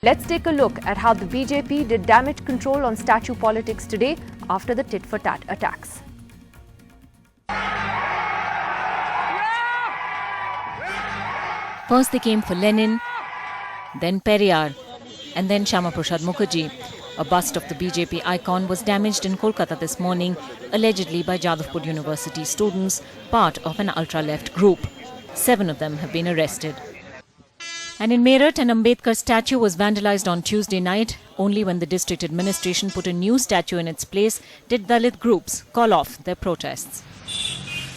Let's take a look at how the BJP did damage control on statue politics today after the tit-for-tat attacks. First they came for Lenin, then Periyar, and then Syama Prasad Mookerjee. A bust of the BJP icon was damaged in Kolkata this morning, allegedly by Jadavpur University students, part of an ultra-left group. 7 of them have been arrested. And in Meerut, an Ambedkar statue was vandalized on Tuesday night. Only when the district administration put a new statue in its place did Dalit groups call off their protests.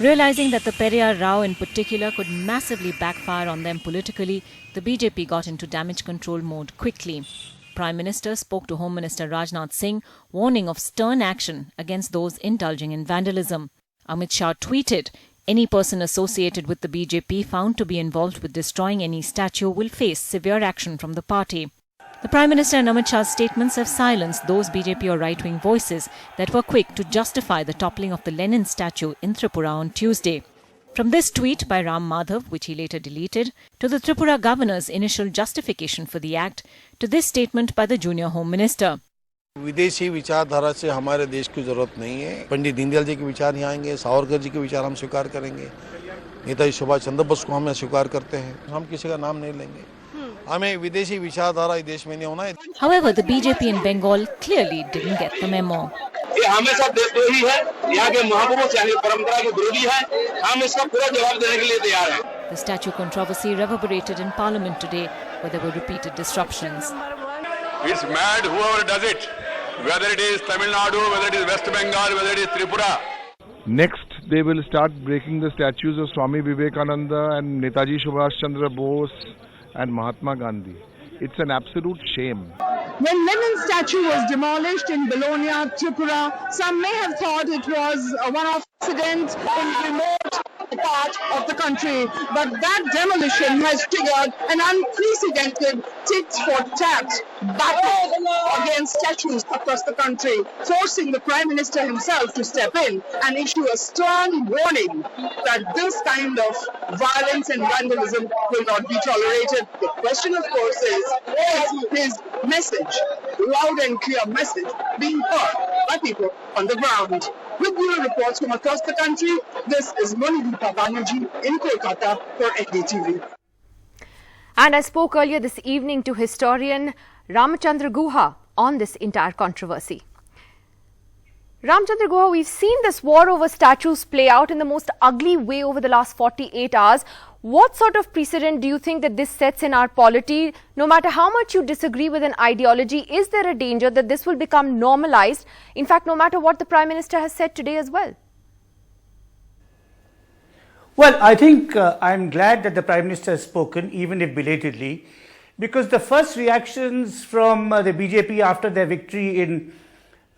Realizing that the Periyar row in particular could massively backfire on them politically, the BJP got into damage control mode quickly. Prime Minister spoke to Home Minister Rajnath Singh, warning of stern action against those indulging in vandalism. Amit Shah tweeted, "Any person associated with the BJP found to be involved with destroying any statue will face severe action from the party." The Prime Minister and Amit Shah's statements have silenced those BJP or right-wing voices that were quick to justify the toppling of the Lenin statue in Tripura on Tuesday. From this tweet by Madhav, which he later deleted, to the Tripura Governor's initial justification for the act, to this statement by the junior Home Minister. विदेशी विचारधारा से हमारे देश की जरूरत नहीं है। पंडित दीनदयाल जी के विचार यहाँ आएंगे, सावरकर जी के विचार हम स्वीकार करेंगे, नेताजी सुभाष चंद्र बोस को हम स्वीकार करते हैं। हम किसी का नाम नहीं लेंगे। हमें विदेशी विचारधारा इस देश में नहीं होना है। However, the BJP in Bengal clearly didn't get the memo. ये हमेशा देशद्रोही है, यहाँ के महबूबों से यानी परंपरा के विरोधी है। हम इसका पूरा जवाब देने के लिए तैयार हैं। The statue controversy reverberated in Parliament today, where there were repeated disruptions. It's mad whoever does it, whether it is Tamil Nadu, whether it is West Bengal, whether it is Tripura. Next, they will start breaking the statues of Swami Vivekananda and Netaji Subhash Chandra Bose and Mahatma Gandhi. It's an absolute shame. When Lenin's statue was demolished in Bologna, Tripura, some may have thought it was a one-off incident in remote part of the country, but that demolition has triggered an unprecedented tit-for-tat battle against statues across the country, forcing the Prime Minister himself to step in and issue a stern warning that this kind of violence and vandalism will not be tolerated. The question, of course, is his message, loud and clear message, being heard by people on the ground. With bureau reports from across the country, this is Monideepa Banerjee in Kolkata for NDTV. And I spoke earlier this evening to historian Ramachandra Guha on this entire controversy. Ramachandra Guha, we've seen this war over statues play out in the most ugly way over the last 48 hours. What sort of precedent do you think that this sets in our polity? No matter how much you disagree with an ideology, is there a danger that this will become normalized? In fact, no matter what the Prime Minister has said today as well. Well, I think I'm glad that the Prime Minister has spoken, even if belatedly, because the first reactions from the BJP after their victory in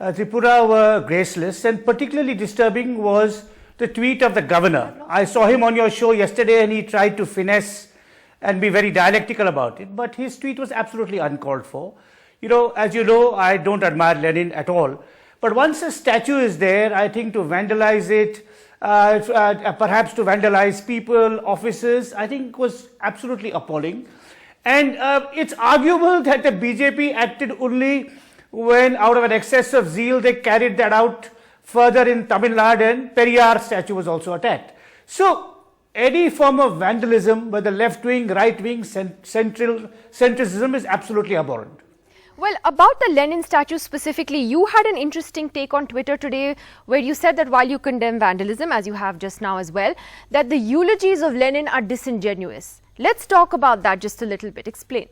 Tripura were graceless, and particularly disturbing was the tweet of the governor. I saw him on your show yesterday and he tried to finesse and be very dialectical about it, but his tweet was absolutely uncalled for. You know, as you know, I don't admire Lenin at all, but once a statue is there, I think to vandalize it, perhaps to vandalize people, offices, I think was absolutely appalling. And it's arguable that the BJP acted only when out of an excess of zeal they carried that out further in Tamil Nadu, and Periyar statue was also attacked. So any form of vandalism, whether left-wing, right-wing, centrism is absolutely abhorrent. Well, about the Lenin statue specifically, you had an interesting take on Twitter today where you said that while you condemn vandalism, as you have just now as well, that the eulogies of Lenin are disingenuous. Let's talk about that just a little bit. Explain.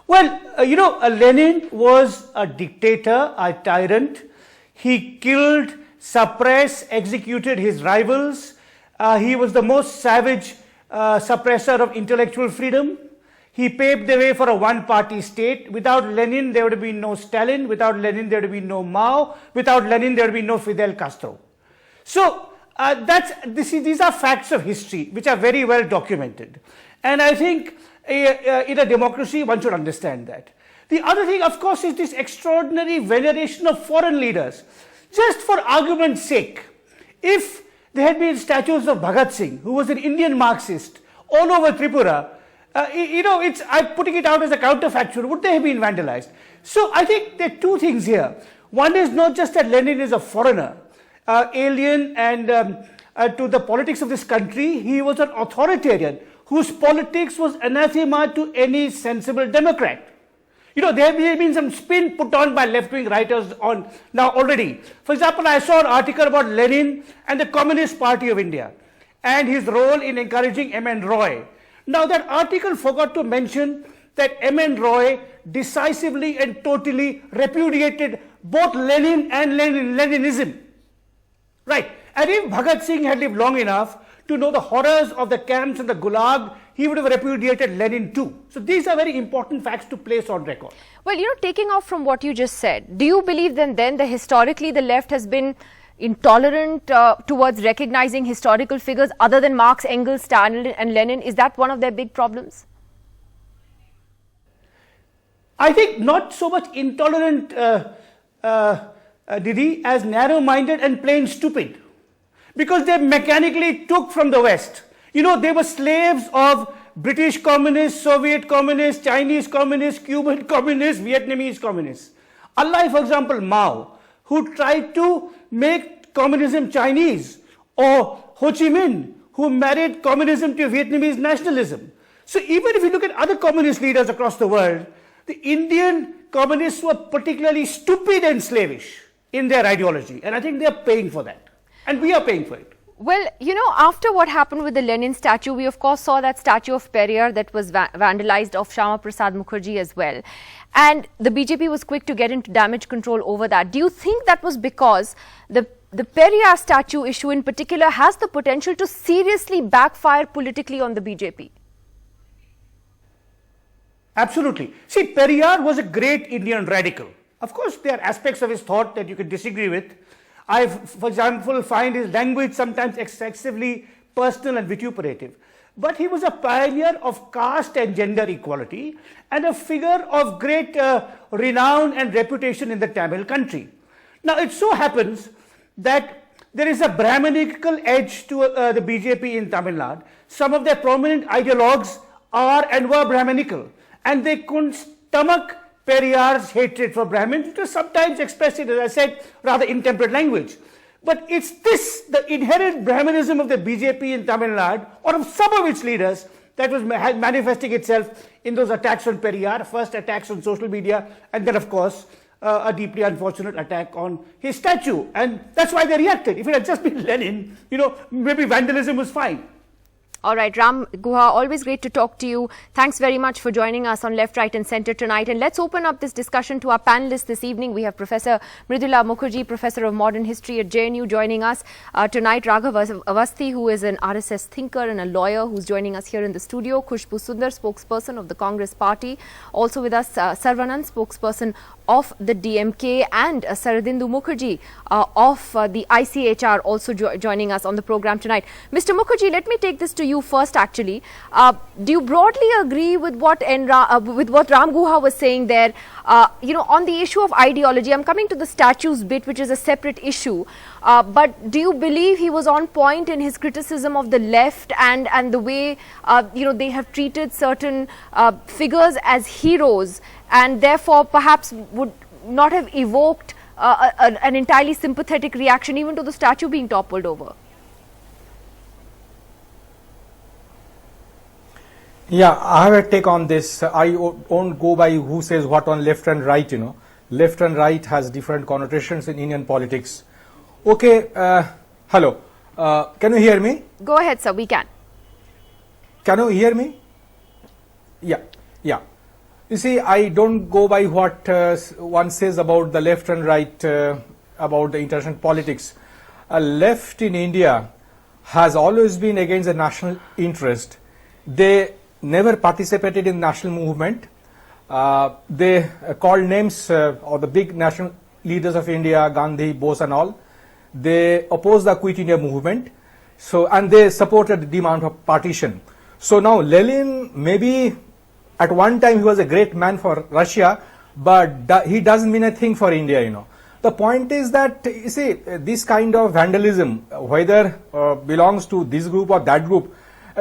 Well, Lenin was a dictator, a tyrant. He killed, suppressed, executed his rivals. He was the most savage suppressor of intellectual freedom. He paved the way for a one-party state. Without Lenin, there would have been no Stalin. Without Lenin, there would have been no Mao. Without Lenin, there would have been no Fidel Castro. So, these are facts of history, which are very well documented. And I think in a democracy, one should understand that. The other thing, of course, is this extraordinary veneration of foreign leaders. Just for argument's sake, if there had been statues of Bhagat Singh, who was an Indian Marxist, all over Tripura, I'm putting it out as a counterfactual. Would they have been vandalized? So I think there are two things here. One is not just that Lenin is a foreigner, alien and to the politics of this country. He was an authoritarian whose politics was anathema to any sensible Democrat. There have been some spin put on by left-wing writers on now already. For example, I saw an article about Lenin and the Communist Party of India and his role in encouraging M.N. Roy. Now, that article forgot to mention that M.N. Roy decisively and totally repudiated both Lenin and Leninism. Right. And if Bhagat Singh had lived long enough to know the horrors of the camps and the Gulag, he would have repudiated Lenin too. So these are very important facts to place on record. Well, taking off from what you just said, do you believe then that historically the left has been intolerant towards recognizing historical figures other than Marx, Engels, Stalin and Lenin? Is that one of their big problems? I think not so much intolerant, Didi, as narrow-minded and plain stupid. Because they mechanically took from the West. They were slaves of British communists, Soviet communists, Chinese communists, Cuban communists, Vietnamese communists. Unlike, for example, Mao, who tried to make communism Chinese, or Ho Chi Minh, who married communism to Vietnamese nationalism. So even if you look at other communist leaders across the world, the Indian communists were particularly stupid and slavish in their ideology. And I think they are paying for that. And we are paying for it. Well, after what happened with the Lenin statue, we of course saw that statue of Periyar that was vandalized of Syama Prasad Mookerjee as well. And the BJP was quick to get into damage control over that. Do you think that was because the Periyar statue issue in particular has the potential to seriously backfire politically on the BJP? Absolutely. See, Periyar was a great Indian radical. Of course, there are aspects of his thought that you could disagree with. I, for example, find his language sometimes excessively personal and vituperative. But he was a pioneer of caste and gender equality and a figure of great renown and reputation in the Tamil country. Now, it so happens that there is a Brahminical edge to the BJP in Tamil Nadu. Some of their prominent ideologues are and were Brahminical, and they couldn't stomach Periyar's hatred for Brahmins, which was sometimes expressed in, as I said, rather intemperate language. But it's this, the inherent Brahminism of the BJP in Tamil Nadu, or of some of its leaders, that was manifesting itself in those attacks on Periyar, first attacks on social media, and then, of course, a deeply unfortunate attack on his statue. And that's why they reacted. If it had just been Lenin, maybe vandalism was fine. All right, Ram Guha, always great to talk to you. Thanks very much for joining us on Left, Right and Centre tonight. And let's open up this discussion to our panelists this evening. We have Professor Mridula Mukherjee, Professor of Modern History at JNU, joining us tonight. Raghav Avasthi, who is an RSS thinker and a lawyer, who's joining us here in the studio. Khushbu Sundar, spokesperson of the Congress Party. Also with us, Sarvanan, spokesperson of the DMK, and Saradindu Mukherjee of the ICHR, also joining us on the program tonight. Mr. Mukherjee, let me take this to you first actually. Do you broadly agree with what Ram Guha was saying there, on the issue of ideology? I'm coming to the statues bit, which is a separate issue. But do you believe he was on point in his criticism of the left and the way, they have treated certain figures as heroes, and therefore perhaps would not have evoked an entirely sympathetic reaction even to the statue being toppled over? Yeah, I have a take on this. I won't go by who says what on left and right, Left and right has different connotations in Indian politics. Okay, hello. Can you hear me? Go ahead, sir, we can. Can you hear me? Yeah. You see, I don't go by what one says about the left and right, about the international politics. Left in India has always been against the national interest. They never participated in national movement. They called names of the big national leaders of India, Gandhi, Bose and all. They opposed the Quit India movement. And they supported the demand of partition. So now Lenin, maybe at one time he was a great man for Russia, but he doesn't mean a thing for India, The point is that, you see, this kind of vandalism, whether belongs to this group or that group,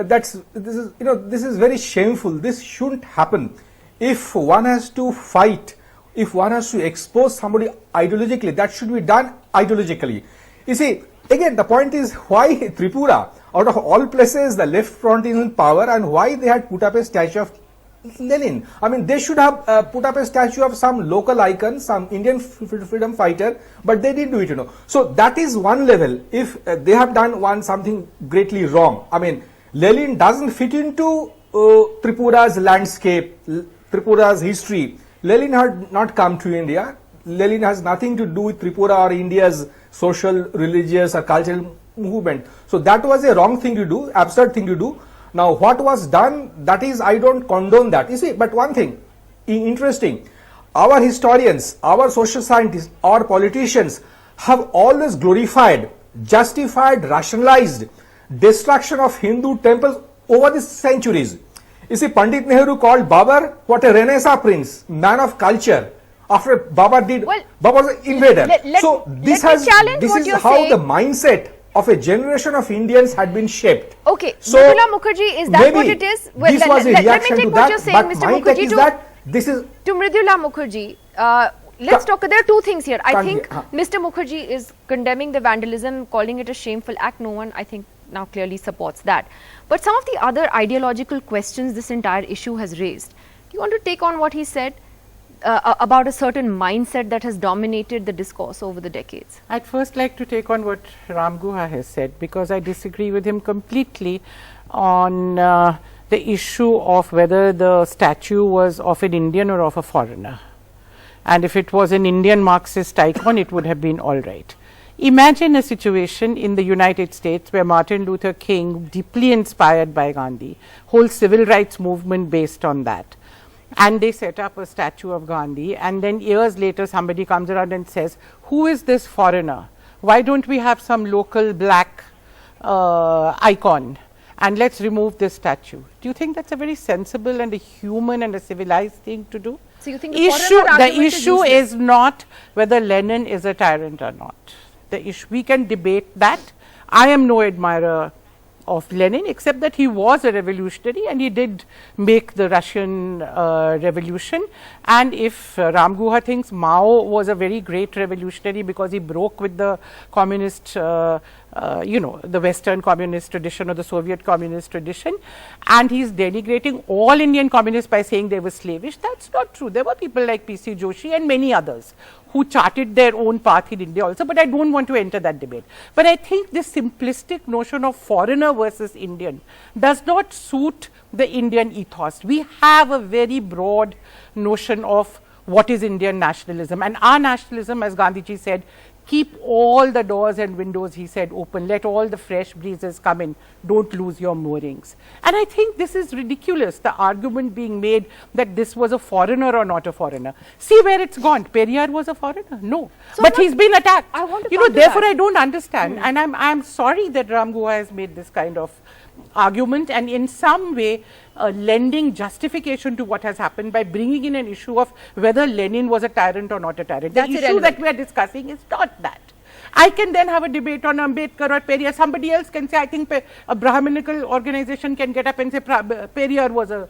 this is very shameful. This shouldn't happen. If one has to fight, if one has to expose somebody ideologically, that should be done ideologically. You see, again, the point is why Tripura, out of all places, the left front is in power, and why they had put up a statue of Lenin. I mean, they should have put up a statue of some local icon, some Indian freedom fighter, but they didn't do it, So that is one level. If they have done something greatly wrong, I mean, Lenin doesn't fit into Tripura's landscape, Tripura's history. Lenin had not come to India. Lenin has nothing to do with Tripura or India's social, religious or cultural movement. So that was a wrong thing to do, absurd thing to do. Now what was done, that is, I don't condone that. You see, but one thing, interesting, our historians, our social scientists, our politicians have always glorified, justified, rationalized destruction of Hindu temples over the centuries. You see, Pandit Nehru called Babar what a Renaissance prince, man of culture. After Babar was an invader. So this is how the mindset of a generation of Indians had been shaped. Okay, so Mridula Mookerjee, is that what it is? Well, this was a reaction to that, but Mr. my take is that this is... To Mridula Mookerjee, let's talk, there are two things here. I think Mr. Mookerjee is condemning the vandalism, calling it a shameful act. No one, I think, now clearly supports that. But some of the other ideological questions this entire issue has raised. Do you want to take on what he said about a certain mindset that has dominated the discourse over the decades? I'd first like to take on what Ram Guha has said, because I disagree with him completely on the issue of whether the statue was of an Indian or of a foreigner. And if it was an Indian Marxist icon, it would have been all right. Imagine a situation in the United States where Martin Luther King, deeply inspired by Gandhi, whole civil rights movement based on that, and they set up a statue of Gandhi, and then years later somebody comes around and says, who is this foreigner? Why don't we have some local black icon, and let's remove this statue? Do you think that's a very sensible and a human and a civilized thing to do? So you think the issue is not whether Lenin is a tyrant or not. The issue, we can debate that. I am no admirer of Lenin, except that he was a revolutionary and he did make the Russian revolution. And if Ram Guha thinks Mao was a very great revolutionary because he broke with the communist, the Western communist tradition or the Soviet communist tradition, and he's denigrating all Indian communists by saying they were slavish, that's not true. There were people like P.C. Joshi and many others who charted their own path in India also, but I don't want to enter that debate. But I think this simplistic notion of foreigner versus Indian does not suit the Indian ethos. We have a very broad notion of what is Indian nationalism, and our nationalism, as Gandhiji said, keep all the doors and windows, he said, open, let all the fresh breezes come in, don't lose your moorings. And I think this is ridiculous, the argument being made that this was a foreigner or not a foreigner. See where it's gone. Periyar was a foreigner? No. So but he's been attacked. I want to therefore I don't understand. And I'm sorry that Ram Guha has made this kind of argument and in some way lending justification to what has happened by bringing in an issue of whether Lenin was a tyrant or not a tyrant. The issue that we are discussing is not that. I can then have a debate on Ambedkar or Periyar. Somebody else can say, I think a Brahminical organization can get up and say Periyar was a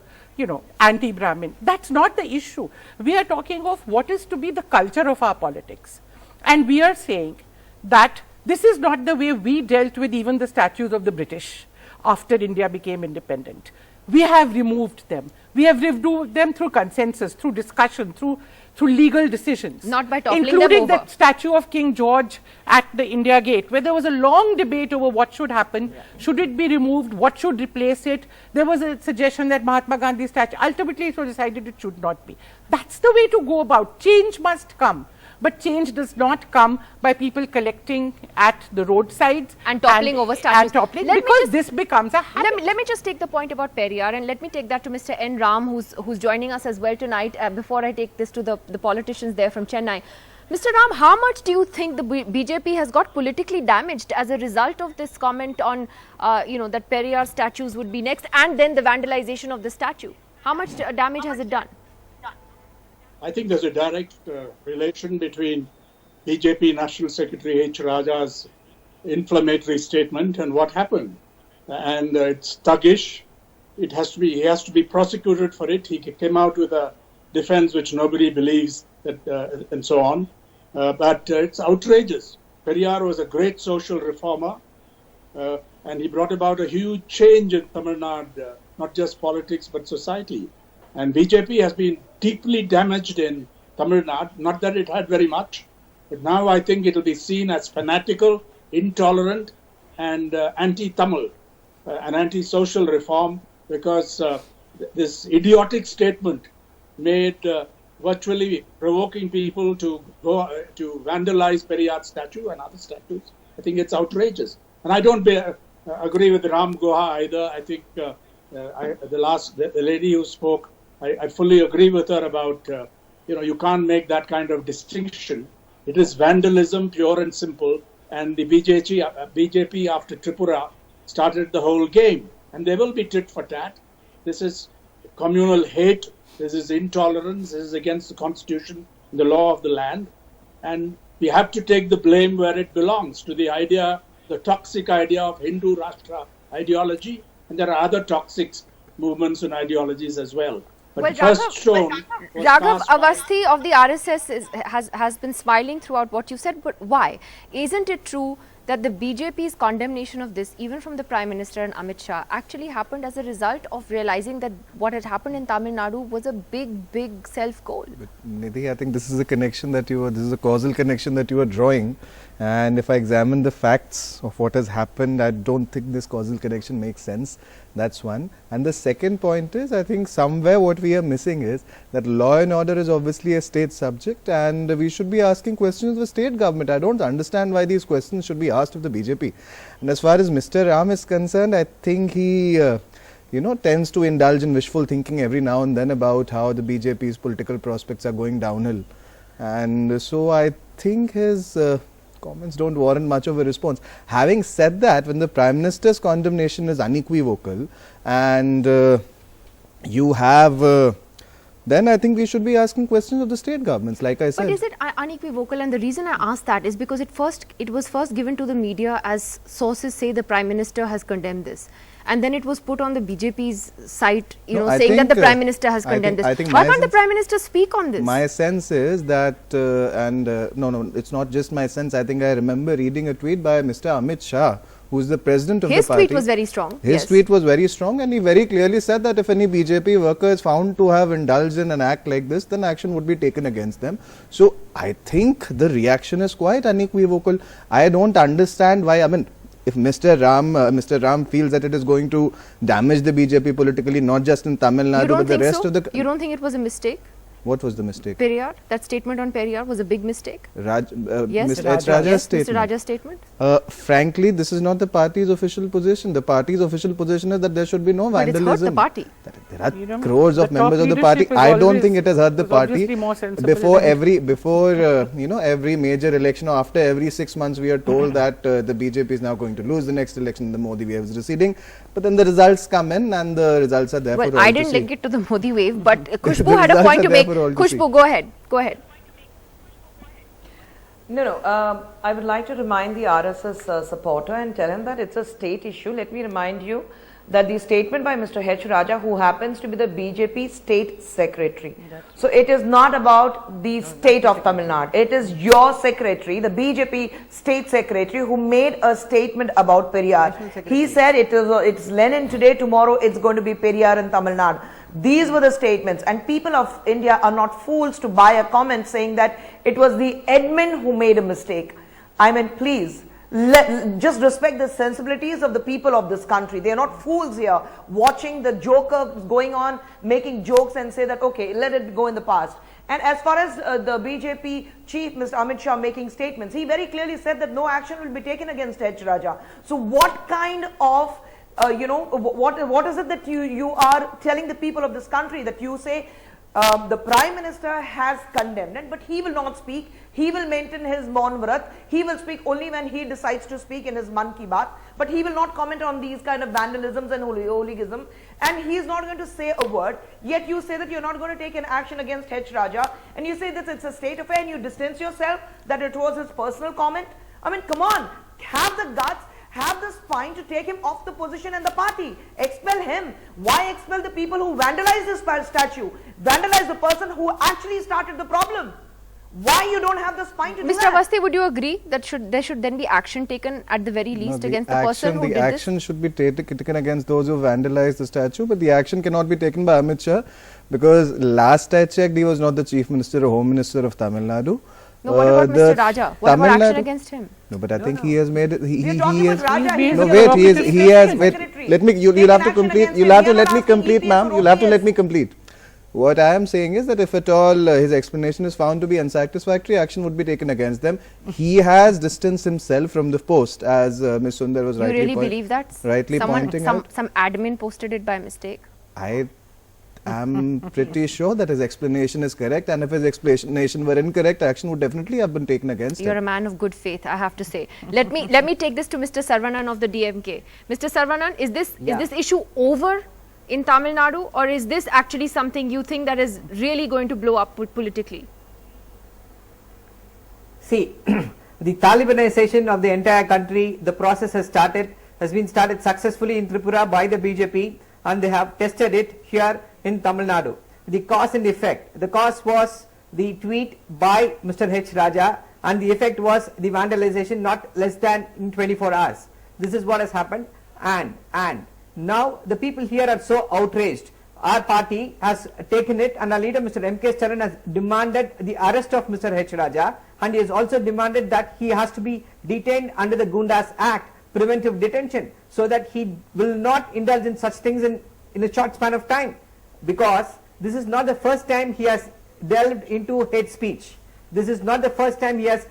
anti-Brahmin. That's not the issue. We are talking of what is to be the culture of our politics. And we are saying that this is not the way we dealt with even the statues of the British after India became independent. We have removed them. We have removed them through consensus, through discussion, through legal decisions. Not by toppling including them over. The statue of King George at the India Gate, where there was a long debate over what should happen. Should it be removed? What should replace it? There was a suggestion that Mahatma Gandhi's statue, ultimately it was decided it should not be. That's the way to go about. Change must come. But change does not come by people collecting at the roadsides and toppling over statues. Because this becomes a habit. Let me just take the point about Periyar and let me take that to Mr. N. Ram, who's joining us as well tonight. Before I take this to the politicians there from Chennai. Mr. Ram, how much do you think the BJP has got politically damaged as a result of this comment on, that Periyar statues would be next and then the vandalization of the statue? How much damage has it done? I think there's a direct relation between BJP National Secretary H. Raja's inflammatory statement and what happened. and it's thuggish. He has to be prosecuted for it. He came out with a defense which nobody believes, that, and so on. But it's outrageous. Periyar was a great social reformer, and he brought about a huge change in Tamil Nadu, not just politics but society. And BJP has been deeply damaged in Tamil Nadu. Not that it had very much, but now I think it will be seen as fanatical, intolerant, and anti-Tamil, an anti-social reform, because this idiotic statement made virtually provoking people to go to vandalize Periyar statue and other statues. I think it's outrageous. And I don't agree with Ram Guha either. I think the lady who spoke, I fully agree with her about, you can't make that kind of distinction. It is vandalism, pure and simple. And the BJP after Tripura started the whole game. And they will be tit for tat. This is communal hate. This is intolerance. This is against the constitution, the law of the land. And we have to take the blame where it belongs, to the toxic idea of Hindu Rashtra ideology. And there are other toxic movements and ideologies as well. But Raghav Avasthi of the RSS has been smiling throughout what you said, but why? Isn't it true that the BJP's condemnation of this, even from the Prime Minister and Amit Shah, actually happened as a result of realizing that what had happened in Tamil Nadu was a big self-goal? But Nidhi, I think this is a connection this is a causal connection that you are drawing. And if I examine the facts of what has happened, I don't think this causal connection makes sense. That's one. And the second point is, I think somewhere what we are missing is that law and order is obviously a state subject, and we should be asking questions of the state government. I don't understand why these questions should be asked of the BJP. And as far as Mr. Ram is concerned, I think he tends to indulge in wishful thinking every now and then about how the BJP's political prospects are going downhill. And so I think his comments don't warrant much of a response. Having said that, when the Prime Minister's condemnation is unequivocal and you have then I think we should be asking questions of the state governments, like I said. But is it unequivocal? And the reason I asked that is because it was first given to the media as sources say the Prime Minister has condemned this. And then it was put on the BJP's site, saying that the Prime Minister has condemned this. Why can't the Prime Minister speak on this? My sense is that, no, it's not just my sense. I think I remember reading a tweet by Mr. Amit Shah, who is the president of the party. His tweet was very strong. His tweet was very strong, and he very clearly said that if any BJP worker is found to have indulged in an act like this, then action would be taken against them. So I think the reaction is quite unequivocal. I don't understand why, if Mr. Ram feels that it is going to damage the BJP politically, not just in Tamil Nadu, but the rest of the... You don't think it was a mistake? What was the mistake? Periyar, that statement on Periyar was a big mistake. Yes, Mr. Raja's statement. Frankly, this is not the party's official position. The party's official position is that there should be no vandalism. But it's hurt the party. There are crores of members of the party. I don't think it has hurt the party. Before every major election or after every 6 months, we are told that the BJP is now going to lose the next election. The Modi wave is receding. But then the results come in and the results are there for all to see. Well, I didn't link it to the Modi wave, but Khushbu had a point to make. Khushbu, go ahead. No, I would like to remind the RSS supporter and tell him that it's a state issue. Let me remind you that the statement by Mr. H. Raja, who happens to be the BJP state secretary. So it is not about the state of Tamil Nadu. It is your secretary, the BJP state secretary, who made a statement about Periyar. He said it's Lenin today, tomorrow it's going to be Periyar in Tamil Nadu. These were the statements, and people of India are not fools to buy a comment saying that it was the admin who made a mistake. Please, just respect the sensibilities of the people of this country. They are not fools here watching the joker going on, making jokes and say that, okay, let it go in the past. And as far as the BJP chief, Mr. Amit Shah, making statements, he very clearly said that no action will be taken against H. Raja. So what kind of what is it that you are telling the people of this country, that you say the Prime Minister has condemned it, but he will not speak. He will maintain his Maun Vrat. He will speak only when he decides to speak in his Man Ki Baat, but he will not comment on these kind of vandalisms and hooliganism, and he is not going to say a word. Yet you say that you're not going to take an action against H. Raja, and you say that it's a state affair, and you distance yourself that it was his personal comment. Come on, have the guts, have the spine to take him off the position and the party. Expel him. Why expel the people who vandalized this statue? Vandalized the person who actually started the problem. Why you don't have the spine to do that? Mr. Awasthi, would you agree that there should then be action taken at the very least against the person who did this? The action should be taken against those who vandalized the statue, but the action cannot be taken by Amit Shah, because last I checked, he was not the Chief Minister or Home Minister of Tamil Nadu. No, what about Mr. Raja? What about action against him? No, but I think he has made it. He has. No, wait, he has. Wait, let me. You'll have to complete. You'll have to let me complete, ma'am. You'll have to let me complete. What I am saying is that if at all his explanation is found to be unsatisfactory, action would be taken against them. He has distanced himself from the post, as Ms. Sundar was rightly pointing out. You really believe that? Some admin posted it by mistake? I am pretty sure that his explanation is correct, and if his explanation were incorrect, action would definitely have been taken against him. You're a man of good faith, I have to say. Let me take this to Mr. Saravanan of the DMK. Mr. Saravanan, is this issue over in Tamil Nadu, or is this actually something you think that is really going to blow up politically? See, the Talibanization of the entire country, the process has been started successfully in Tripura by the BJP, and they have tested it here in Tamil Nadu. The cause and effect. The cause was the tweet by Mr. H. Raja, and the effect was the vandalization not less than in 24 hours. This is what has happened, and now the people here are so outraged. Our party has taken it, and our leader Mr. M.K. Stalin has demanded the arrest of Mr. H. Raja, and he has also demanded that he has to be detained under the Gundas Act, preventive detention, so that he will not indulge in such things in a short span of time, because this is not the first time he has delved into hate speech. This is not the first time he has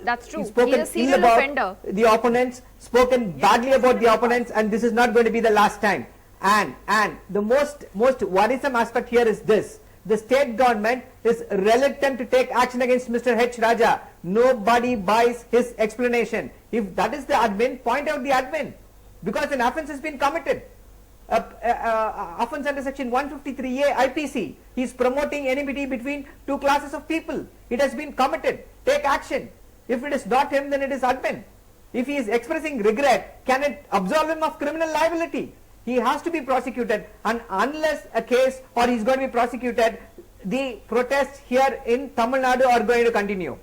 that's true. spoken ill about the opponents, spoken badly about the opponents, and this is not going to be the last time. And the most worrisome aspect here is this: the state government is reluctant to take action against Mr. H. Raja. Nobody buys his explanation. If that is the admin, point out the admin, because an offence has been committed. Offence under section 153A IPC. He is promoting enmity between two classes of people. It has been committed. Take action. If it is not him, then it is admin. If he is expressing regret, can it absolve him of criminal liability? He has to be prosecuted, and unless a case or he is going to be prosecuted, the protests here in Tamil Nadu are going to continue.